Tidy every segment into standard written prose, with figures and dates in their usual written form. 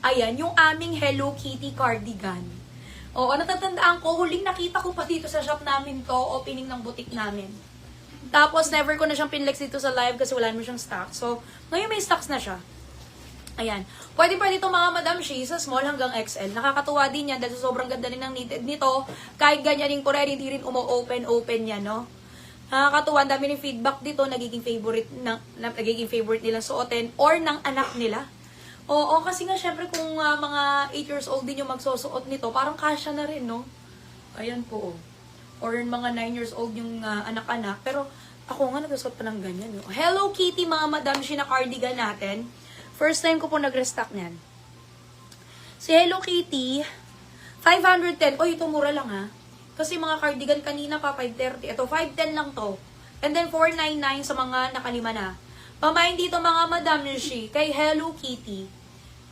Ayan, yung aming Hello Kitty cardigan. Oo, natatandaan ko, huling nakita ko pa dito sa shop namin to, opening ng boutique namin. Tapos, never ko na siyang pinlex dito sa live kasi wala naman siyang stock. So, ngayon may stocks na siya. Ayan. Pwede pa dito mga Madam Shi, sa small hanggang XL. Nakakatuwa din yan dahil sobrang ganda rin ng knitted nito. Kahit ganyan yung kurere, hindi rin umo-open yan, no? Nakakatuwa, ang dami ng feedback dito, nagiging favorite nilang suotin or ng anak nila. Oo, kasi nga syempre kung mga 8 years old din yung magsusuot nito, parang kasya na rin, no? Ayan po. Or mga 9 years old yung anak-anak. Pero ako nga nagsusuot pa ng ganyan. No? Hello Kitty, mga Madam Shi na cardigan natin. First time ko po nag-restock niyan. Si Hello Kitty, 510. Oh, ito mura lang ha. Kasi mga cardigan kanina pa 530. Ito 510 lang to. And then 499 sa mga nakalima na. Pamain dito mga Madam Shi kay Hello Kitty.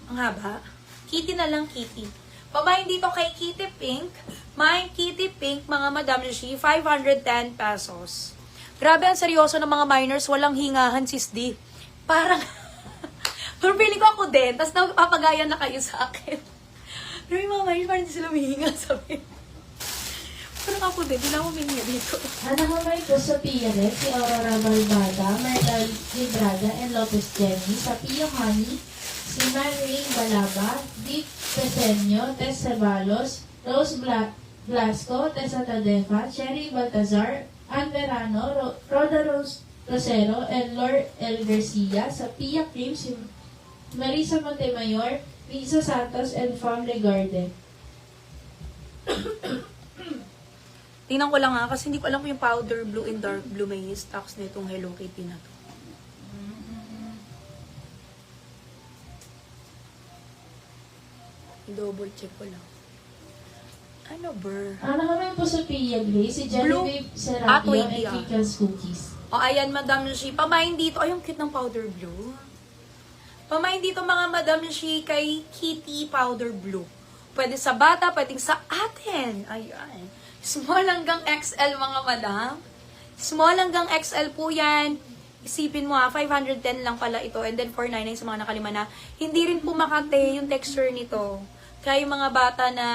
Ang haba. Kitty na lang Kitty. Pamain dito kay Kitty Pink. My Kitty Pink mga Madam Shi 510 pesos. Grabe ang seryoso ng mga minors. Walang hingahan sis D. Parang pero feeling ko ako din, tapos napapagaya na kayo sa akin. Pero yung mga minors, parang hindi sila mahinga, sabi. Pero ako din, hindi na ako mahinga dito. Nakamay ko sa PNX, si Aurora Balbada, Marlal Librada, and Lopez Jenny, sa Pio Honey, si Manring Balaba, Deep Peseño, Tess Ceballos, Rose Blasco, Tessa Tadefa, Cherry Baltazar, Ann Verano, Roda Rose Rosero, and Lord L. Garcia, sa Pia Cream, si Marisa Montemayor, Lisa Santos, and Family Garden. Tingnan ko lang ha, kasi hindi ko alam kung yung powder blue and dark blue may stocks na itong Hello Kitty na to. I-double check ko lang. Ano ba? Nakamay po sa Pia Gray, si Genevieve Serapio, and Kikels Cookies. O ayan, Madam Shi. Pamain dito. Ay, yung cute ng powder blue. Pamain dito mga Madam Shi kay Kitty Powder Blue. Pwede sa bata, pwedeng sa atin. Ayan. Small hanggang XL mga madam. Small hanggang XL po yan. Isipin mo 510 lang pala ito. And then 499 sa mga nakalima na. Hindi rin po makate yung texture nito. Kaya yung mga bata na,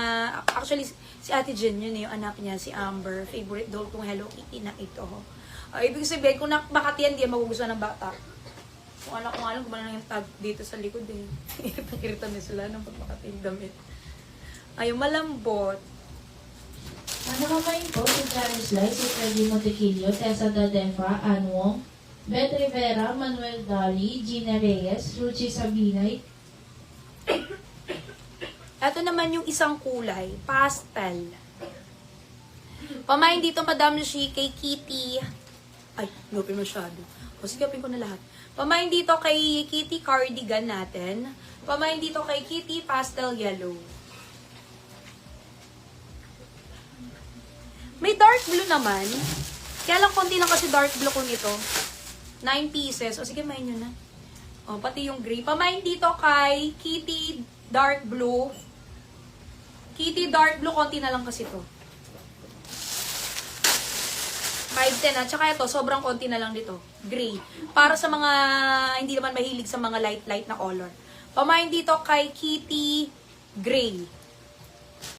actually, si Ate Jen, yun yung anak niya, si Amber. Favorite doll tong Hello Kitty na ito. Ibig sabihin, kung makati yan, di yan magugustuhan ng bata. Kung alam ko alam, gumana lang yung tag dito sa likod eh. Irita na sila ng pagpakati yung damit. Ayun, malambot. Nakamay po si Janice Lai, si Freddy Montequillo, Tessa Dadefa, Ann Wong, Beth Rivera, Manuel Dali, Gina Reyes, Ruchi Sabinay. Ito naman yung isang kulay, pastel. Pamain dito, Madam Shi, kay Kitty. Ay, nopin masyado. O, sigapin ko na lahat. Pamain dito kay Kitty cardigan natin. Pamain dito kay Kitty pastel yellow. May dark blue naman. Kaya lang konti lang kasi dark blue ko nito. 9 pieces. O, sige, main nyo na. O, pati yung gray. Pamain dito kay Kitty dark blue. Kitty dark blue, konti na lang kasi to. 510 at saka ito, sobrang konti na lang dito. Gray. Para sa mga hindi naman mahilig sa mga light na color. Pamain dito kay Kitty Gray.